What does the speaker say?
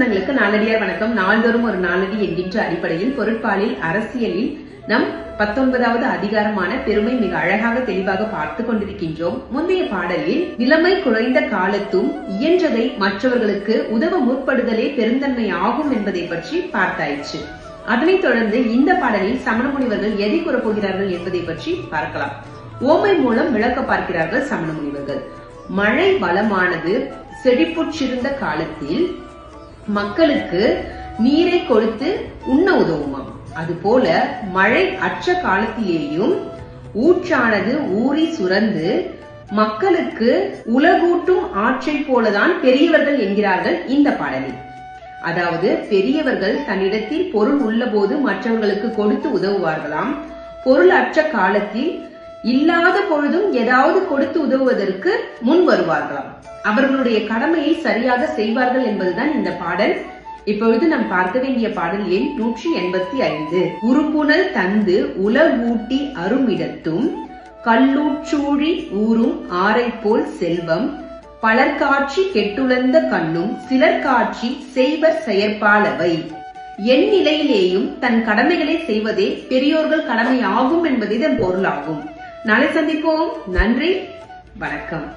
நாளடியார் வணக்கம். நாள்தோறும் ஒரு நாளடி என்கின்ற அடிப்படையில் பொருட்பாலில் அரசியலில் நம் 19வது அதிகாரமான பெருமை மிக அழகாக தெளிவாக பார்த்துக் கொண்டிருக்கின்றோம். முந்தைய பாடலில் நிலைமை குறைந்த காலத்தும் இயன்றதை மற்றவர்களுக்கு உதவ முற்படுதலே பெருந்தன்மை ஆகும் என்பதை பற்றி பார்த்தாயிற்று. அதனைத் தொடர்ந்து இந்த பாடலில் சமண முனிவர்கள் எதை கூறப்போகிறார்கள் என்பதை பற்றி பார்க்கலாம். ஓமை மூலம் விளக்க பார்க்கிறார்கள் சமண முனிவர்கள். மழை வளமானது செழிப்புற்றிருந்த காலத்தில் மக்களுக்கு நீரை கொடுத்து உண்ண உதவுமாம். அதுபோல மழை அற்ற காலத்திலேயும் ஊற்றானது ஊறி சுரந்து மக்களுக்கு உலகூட்டும் ஆற்றை போலதான் பெரியவர்கள் என்கிறார்கள் இந்த பாடலில். அதாவது பெரியவர்கள் தன்னிடத்தில் பொருள் உள்ள போது மற்றவர்களுக்கு கொடுத்து உதவுவார்களாம். பொருள் அற்ற காலத்தில் இல்லாத பொழுதும் ஏதாவது கொடுத்து உதவுவதற்கு முன் வருவார்களாம். அவர்களுடைய கடமையை சரியாக செய்வார்கள் என்பதுதான் இந்த பாடல். இப்பொழுது நாம் பார்க்க வேண்டிய பாடல் எண் 185. உருப்புணல் தந்து உலகூட்டி அருமிடத்தும் கல்லூற்றூழி ஊரும் ஆரை போல் செல்வம் பலர்காட்சி கெட்டுழந்த கண்ணும் சிலர்காட்சி செய்வர் செயற்பாலவை. என் நிலையிலேயும் தன் கடமைகளை செய்வதே பெரியோர்கள் கடமை ஆகும் என்பதே இதன் பொருளாகும். நாளை சந்திப்போம். நன்றி, வணக்கம்.